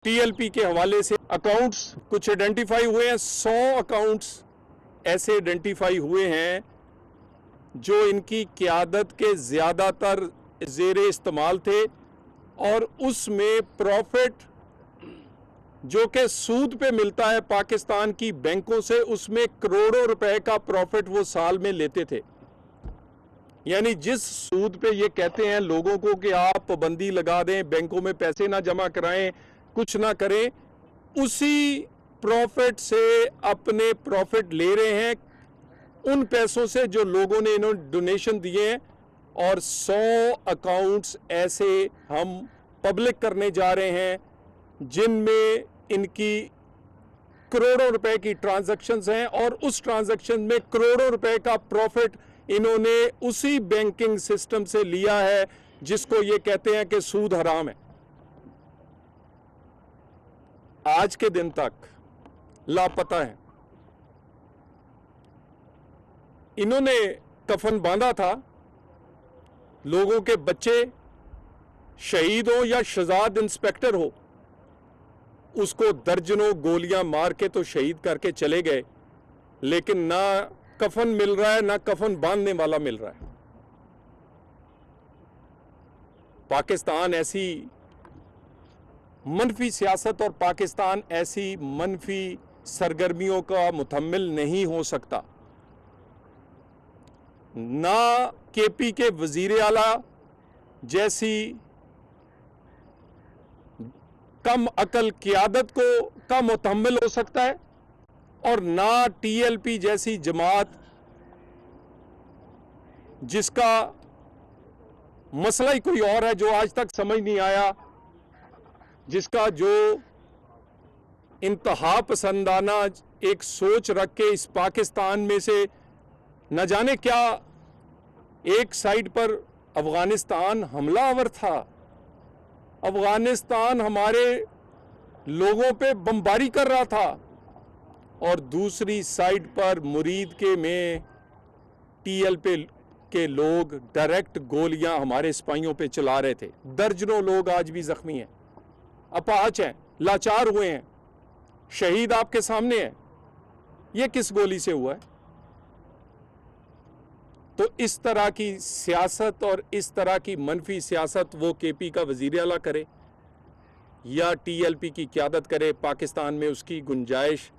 TLP के हवाले से अकाउंट्स कुछ आइडेंटिफाई हुए हैं। 100 अकाउंट्स ऐसे आइडेंटिफाई हुए हैं जो इनकी क़यादत के ज़्यादातर ज़ेर इस्तेमाल थे और उसमें प्रॉफिट जो कि सूद पे मिलता है पाकिस्तान की बैंकों से, उसमें करोड़ों रुपए का प्रॉफिट वो साल में लेते थे। यानी जिस सूद पे ये कहते हैं लोगों को कि आप पाबंदी लगा दें, बैंकों में पैसे ना जमा कराएं, कुछ ना करें, उसी प्रॉफिट से अपने प्रॉफिट ले रहे हैं उन पैसों से जो लोगों ने इन्होंने डोनेशन दिए हैं। और 100 अकाउंट्स ऐसे हम पब्लिक करने जा रहे हैं जिनमें इनकी करोड़ों रुपए की ट्रांजैक्शंस हैं और उस ट्रांजैक्शन में करोड़ों रुपए का प्रॉफिट इन्होंने उसी बैंकिंग सिस्टम से लिया है जिसको ये कहते हैं कि सूद हराम है। आज के दिन तक लापता है। इन्होंने कफन बांधा था, लोगों के बच्चे शहीद हो या शहजाद इंस्पेक्टर हो, उसको दर्जनों गोलियां मार के तो शहीद करके चले गए, लेकिन ना कफन मिल रहा है, ना कफन बांधने वाला मिल रहा है। पाकिस्तान ऐसी मनफी सियासत और पाकिस्तान ऐसी मनफी सरगर्मियों का मुतहम्मिल नहीं हो सकता। ना केपी के वजीर आला जैसी कम अकल क़यादत को का मुतहम्मिल हो सकता है और ना टीएलपी जैसी जमात जिसका मसला ही कोई और है, जो आज तक समझ नहीं आया, जिसका जो इंतहा पसंदाना एक सोच रख के इस पाकिस्तान में से न जाने क्या, एक साइड पर अफगानिस्तान हमलावर था, अफगानिस्तान हमारे लोगों पे बमबारी कर रहा था, और दूसरी साइड पर मुरीद के में टीएलपी के लोग डायरेक्ट गोलियां हमारे सिपाहियों पे चला रहे थे। दर्जनों लोग आज भी जख्मी हैं, अपाहज हैं, लाचार हुए हैं, शहीद आपके सामने है। ये किस गोली से हुआ है? तो इस तरह की सियासत और इस तरह की मनफी सियासत वो केपी का वजीर आला करे या टीएलपी की क़यादत करे, पाकिस्तान में उसकी गुंजाइश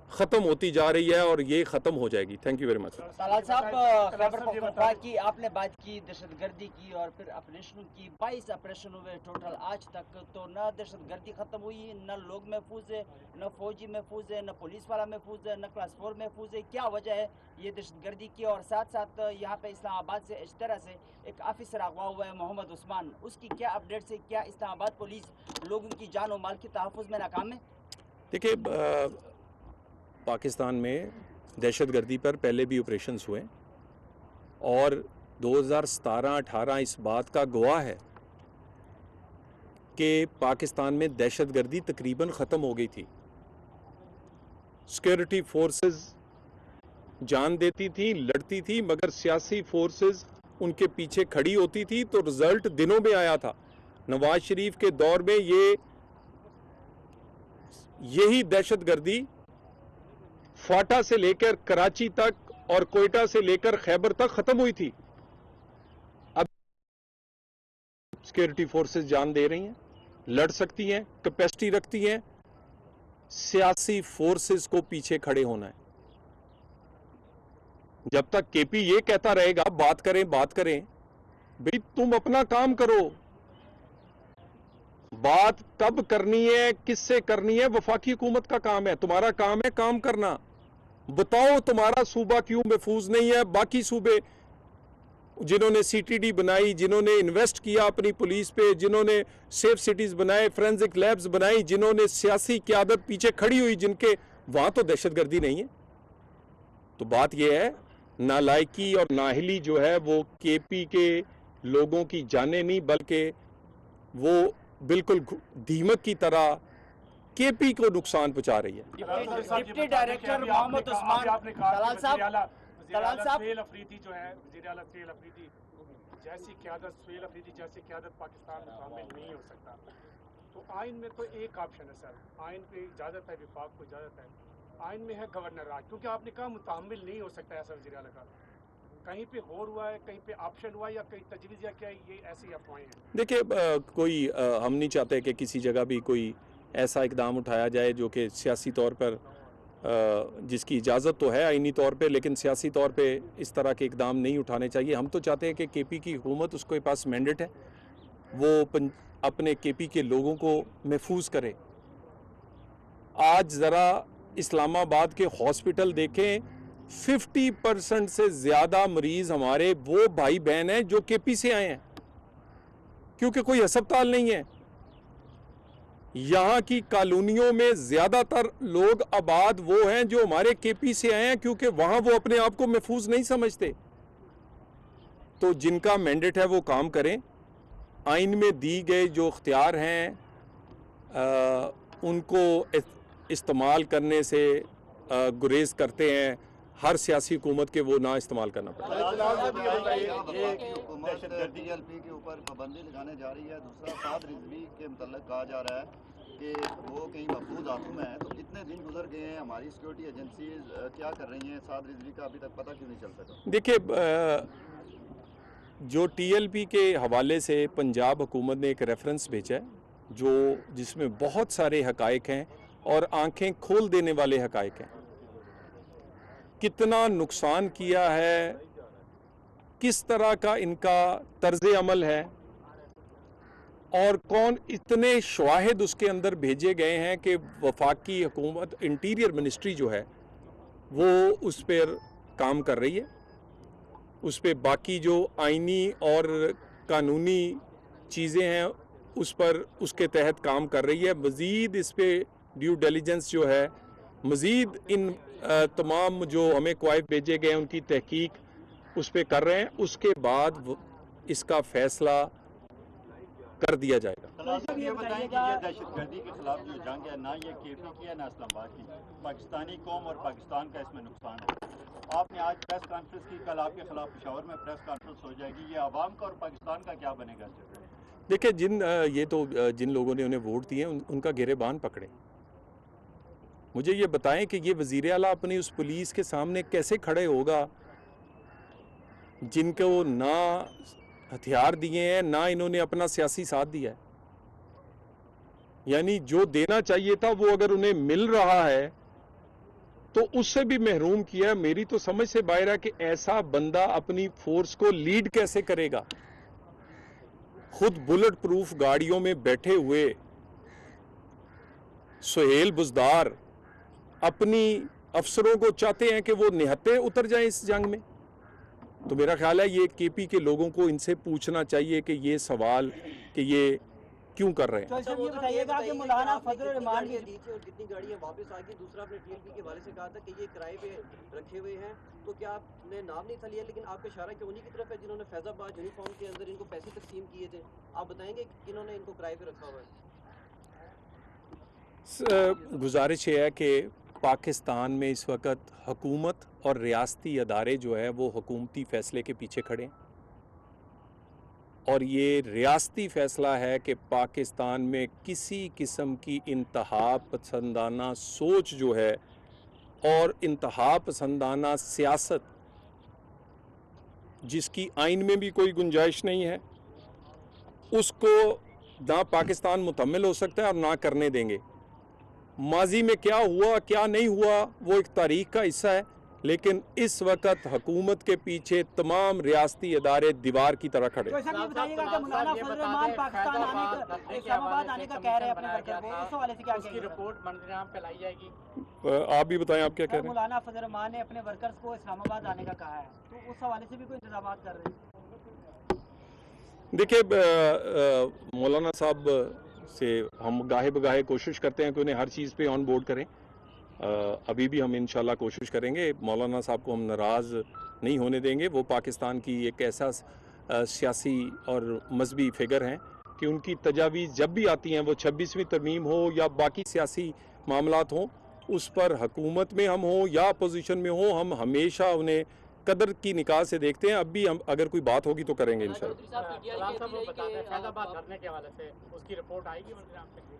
ख़त्म होती जा रही है और ये ख़त्म हो जाएगी। Thank you very much. Talal साहब, खैबर पख्तूनख्वा की आपने बात की, दहशतगर्दी की और फिर ऑपरेशनों की। 22 ऑपरेशन हुए टोटल आज तक, तो न दहशतगर्दी ख़त्म हुई, न लोग महफूज है, न फौजी महफूज है, न पुलिस वाला महफूज है, न क्लास 4 महफूज है। क्या वजह है ये दहशतगर्दी की? और साथ साथ यहाँ पे इस्लामाबाद से इस तरह से एक ऑफिसर अगवा हुआ है मोहम्मद उस्मान, उसकी क्या अपडेट्स है? क्या इस्लामाबाद पुलिस लोगों की जान और माल के तहफ़्फ़ुज़ में नाकाम है? देखिए, पाकिस्तान में दहशतगर्दी पर पहले भी ऑपरेशंस हुए और 2017-18 इस बात का गवाह है कि पाकिस्तान में दहशतगर्दी तकरीबन ख़त्म हो गई थी। सिक्योरिटी फोर्सेस जान देती थी, लड़ती थी, मगर सियासी फोर्सेस उनके पीछे खड़ी होती थी, तो रिजल्ट दिनों में आया था। नवाज शरीफ के दौर में यही दहशतगर्दी फाटा से लेकर कराची तक और कोयटा से लेकर खैबर तक खत्म हुई थी। अब सिक्योरिटी फोर्सेस जान दे रही हैं, लड़ सकती हैं, कैपेसिटी रखती हैं, सियासी फोर्सेस को पीछे खड़े होना है। जब तक केपी ये कहता रहेगा बात करें भाई तुम अपना काम करो, बात कब करनी है, किससे करनी है, वफाकी हुकूमत का काम है, तुम्हारा काम है काम करना। बताओ तुम्हारा सूबा क्यों महफूज नहीं है? बाकी सूबे जिन्होंने सीटीडी बनाई, जिन्होंने इन्वेस्ट किया अपनी पुलिस पे, जिन्होंने सेफ सिटीज बनाए, फोरेंसिक लैब्स बनाई, जिन्होंने सियासी क़यादत पीछे खड़ी हुई, जिनके वहां तो दहशतगर्दी नहीं है। तो बात यह है, नालायकी और नाहिली जो है वो केपी के लोगों की जाने नहीं, बल्कि वो बिल्कुल दीमक की तरह केपी को नुकसान पहुंचा रही है। डिप्टी डायरेक्टर मोहम्मद उस्मान, तलाल साहब सुहेल अफरीदी जो है वज़ीर आला, सुहेल अफरीदी जैसी क़यादत पाकिस्तान में शामिल नहीं हो सकता। तो आइन में तो एक ऑप्शन है सर, आइन पे इजाज़त है, विफाक को इजाज़त है, आइन में है गवर्नर राज, क्योंकि आपने कहा मुतहम्मिल नहीं हो सकता ऐसा वज़ीर आला का, कहीं पे होर हुआ है, कहीं पे ऑप्शन हुआ है, या कहीं तजवीज़, या क्या ये ऐसी अफवाहें हैं? देखिए कोई हम नहीं चाहते कि किसी जगह भी कोई ऐसा इकदाम उठाया जाए जो कि सियासी तौर पर जिसकी इजाज़त तो है आइनी तौर पे, लेकिन सियासी तौर पे इस तरह के इकदाम नहीं उठाने चाहिए। हम तो चाहते हैं कि केपी की हुकूमत, उसके पास मैंडेट है, वो अपने केपी के लोगों को महफूज करे। आज ज़रा इस्लामाबाद के हॉस्पिटल देखें, 50% से ज़्यादा मरीज़ हमारे वो भाई बहन हैं जो केपी से आए हैं, क्योंकि कोई अस्पताल नहीं है। यहाँ की कॉलोनियों में ज़्यादातर लोग आबाद वो हैं जो हमारे केपी से आए हैं, क्योंकि वहाँ वो अपने आप को महफूज नहीं समझते। तो जिनका मैंडेट है वो काम करें, आइन में दी गए जो इख्तियार हैं उनको इस्तेमाल करने से गुरेज करते हैं। हर सियासी हुकूमत के वो ना इस्तेमाल करना पड़ता है। TLP के ऊपर पाबंदी लगाने जा रही है। दूसरा, साद रिजवी के मुतल्लिक़ कहा जा रहा है कि वो कहीं महफूज हाथों में है। तो कितने दिन गुजर गए हैं, हमारी सिक्योरिटी एजेंसीज क्या कर रही हैं? साद रिजवी का अभी तक पता क्यों नहीं चल सका? देखिए, जो TLP के हवाले से पंजाब हुकूमत ने एक रेफरेंस भेजा है जिसमें बहुत सारे हकायक हैं और आंखें खोल देने वाले हकायक हैं। कितना नुकसान किया है, किस तरह का इनका तर्ज अमल है, और कौन इतने शवाहिद उसके अंदर भेजे गए हैं कि वफाकी हुकूमत, इंटीरियर मिनिस्ट्री जो है वो उस पर काम कर रही है। उस पर बाकी जो आइनी और कानूनी चीज़ें हैं उस पर उसके तहत काम कर रही है। मज़ीद इस पर ड्यू डिलिजेंस जो है, मज़ीद इन तमाम जो हमें क्वाइफ भेजे गए उनकी तहकीक उस पर कर रहे हैं। उसके बाद इसका फैसला कर दिया जाएगा। ये बताएं कि ये दहशतगर्दी के खिलाफ जो जंग है, ना ये केपी की है ना इस्लामाबाद की, पाकिस्तानी कौम और पाकिस्तान का इसमें नुकसान है। आपने आज प्रेस कॉन्फ्रेंस की, कल आपके खिलाफ पेशावर में प्रेस कॉन्फ्रेंस हो जाएगी, ये आवाम का और पाकिस्तान का क्या बनेगा? देखिए, जिन लोगों ने उन्हें वोट दिए उनका गिरेबान पकड़े। मुझे ये बताएं कि ये वज़ीर आला अपनी उस पुलिस के सामने कैसे खड़े होगा जिनको ना हथियार दिए हैं, ना इन्होंने अपना सियासी साथ दिया है। यानी जो देना चाहिए था वो अगर उन्हें मिल रहा है तो उससे भी महरूम किया। मेरी तो समझ से बाहर है कि ऐसा बंदा अपनी फोर्स को लीड कैसे करेगा। खुद बुलेट प्रूफ गाड़ियों में बैठे हुए सुहेल बुज़दार अपनी अफसरों को चाहते हैं कि वो निहत्ते उतर जाएं इस जंग में। तो मेरा ख्याल है ये केपी के लोगों को इनसे पूछना चाहिए कि ये सवाल कि ये क्यों कर रहे हैं। तो ये बताइएगा कि मौलाना फजल रहमान की दी थी और कितनी गाड़ियां वापस आ गई। दूसरा, आपने TLP के हवाले से कहा था कि ये किराए पे रखे हुए हैं, तो क्या आपने नाम नहीं था लिया, लेकिन आपका इशारा कि उन्हीं की तरफ है जिन्होंने फैजाबाद यूनिफॉर्म के अंदर इनको पैसे तकसीम किए थे। आप बताएंगे किन्होंने इनको किराए पे रखा हुआ है? गुजारिश है कि पाकिस्तान में इस वक्त हुकूमत और रियासती अदारे जो है वो हुकूमती फ़ैसले के पीछे खड़े हैं, और ये रियासती फ़ैसला है कि पाकिस्तान में किसी किस्म की इंतहा पसंदाना सोच जो है और इंतहा पसंदाना सियासत जिसकी आइन में भी कोई गुंजाइश नहीं है, उसको ना पाकिस्तान मुतम्मिल हो सकता है और ना करने देंगे। माजी में क्या हुआ क्या नहीं हुआ वो एक तारीख का हिस्सा है, लेकिन इस वक्त हुकूमत के पीछे तमाम रियासती अदारे दीवार की तरह खड़े। तो ऐसा ये बताइएगा कि मौलाना फजल रहमान पाकिस्तान आने का, इस्लामाबाद आने का कह रहे हैं अपने वर्कर को, उस हवाले से क्या कहेंगे? रिपोर्ट मंजराम पे लाई जाएगी। आप भी बताएं, आप क्या कह रहे हैं? मौलाना फजल रहमान ने अपने वर्कर्स को इस्लामाबाद आने का कहा है, तो उस हवाले से भी कोई इंतजाम कर रहे हैं? देखिए, मौलाना साहब से हम गाहे बगाहे कोशिश करते हैं कि उन्हें हर चीज़ पे ऑन बोर्ड करें। अभी भी हम इंशाल्लाह कोशिश करेंगे। मौलाना साहब को हम नाराज़ नहीं होने देंगे। वो पाकिस्तान की एक ऐसा सियासी और मजहबी फिगर हैं कि उनकी तजावीज़ जब भी आती हैं, वो 26वीं तरमीम हो या बाकी सियासी मामलात हों, उस पर हुकूमत में हम हों या अपोजिशन में हों, हम हमेशा उन्हें कदर की निकाह से देखते हैं। अब भी हम अगर कोई बात होगी तो करेंगे इंशाल्लाह। सलाम साहब वो बताते हैं फैजाबाद धरने के हवाले से उसकी रिपोर्ट आएगी वज़ीर आज़म के लिए?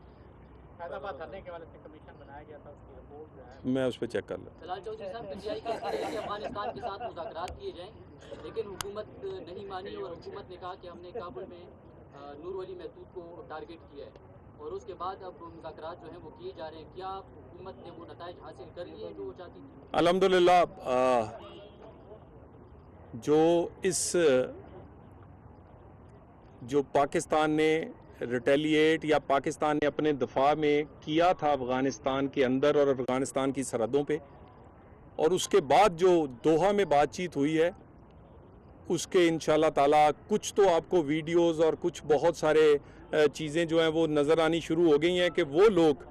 फैजाबाद धरने के हवाले से कमीशन बनाया गया था, उसकी रिपोर्ट जो है मैं उस पर चेक कर लूँ। सलाल चौधरी साहब पीटीआई का कहना है कि अफगानिस्तान के साथ मुज़ाकरात किए जाएं, लेकिन हुकूमत नहीं मानी और हुकूमत ने कहा कि हमने काबुल में नूर वली महदूद को टारगेट किया है और उसके बाद अब मुज़ाकरात जो हैं वो किए जा रहे हैं। क्या हुकूमत ने वो नताइज हासिल कर लिए जो वो चाहती थी? अल्हम्दुलिल्लाह जो पाकिस्तान ने रिटेलिएट या पाकिस्तान ने अपने दफा में किया था अफ़गानिस्तान के अंदर और अफ़गानिस्तान की सरहदों पे, और उसके बाद जो दोहा में बातचीत हुई है उसके इंशाल्लाह ताला कुछ तो आपको वीडियोस और कुछ बहुत सारे चीज़ें जो हैं वो नज़र आनी शुरू हो गई हैं कि वो लोग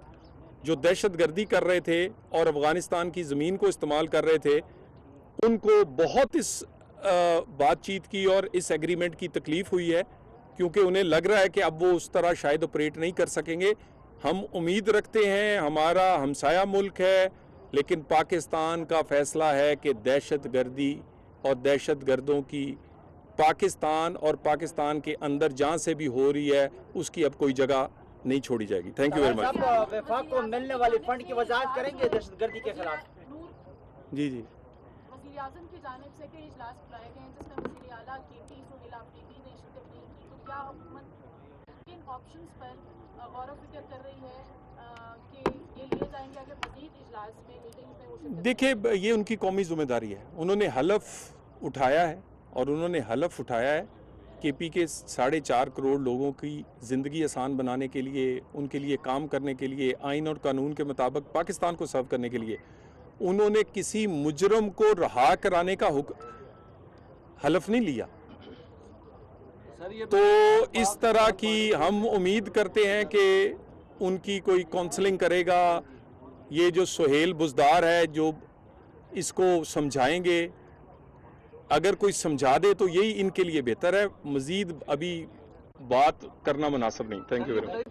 जो दहशतगर्दी कर रहे थे और अफ़गानिस्तान की ज़मीन को इस्तेमाल कर रहे थे, उनको बहुत इस बातचीत की और इस एग्रीमेंट की तकलीफ़ हुई है, क्योंकि उन्हें लग रहा है कि अब वो उस तरह शायद ऑपरेट नहीं कर सकेंगे। हम उम्मीद रखते हैं, हमारा हमसाया मुल्क है, लेकिन पाकिस्तान का फ़ैसला है कि दहशतगर्दी और दहशतगर्दों की पाकिस्तान और पाकिस्तान के अंदर जहाँ से भी हो रही है उसकी अब कोई जगह नहीं छोड़ी जाएगी। Thank you very much. साहब वफाक को मिलने वाले फंड की वजाहत करेंगे दहशतगर्दी के खिलाफ? जी जी, वज़ीर आज़म की जानिब से कई इजलास बुलाए गए हैं जिसमें वज़ीर आला केपी सुनील आफरीदी ने शिरकत नहीं की, तो क्या हुकूमत किन ऑप्शंस पर गौर व फिक्र कर रही है कि ये लिए जाएंगे अगर मज़ीद इजलास में मीटिंग में वो शिरकत? देखिए ये उनकी कौमी जिम्मेदारी है। उन्होंने हलफ उठाया है और उन्होंने हलफ उठाया है केपी के 4.5 करोड़ लोगों की ज़िंदगी आसान बनाने के लिए, उनके लिए काम करने के लिए, आइन और कानून के मुताबिक पाकिस्तान को सर्व करने के लिए। उन्होंने किसी मुजरम को रहा कराने का हलफ नहीं लिया। तो इस तरह की हम उम्मीद करते हैं कि उनकी कोई काउंसलिंग करेगा। ये जो सुहेल बुज़दार है जो इसको समझाएंगे, अगर कोई समझा दे तो यही इनके लिए बेहतर है। मज़ीद अभी बात करना मुनासिब नहीं। Thank you very much.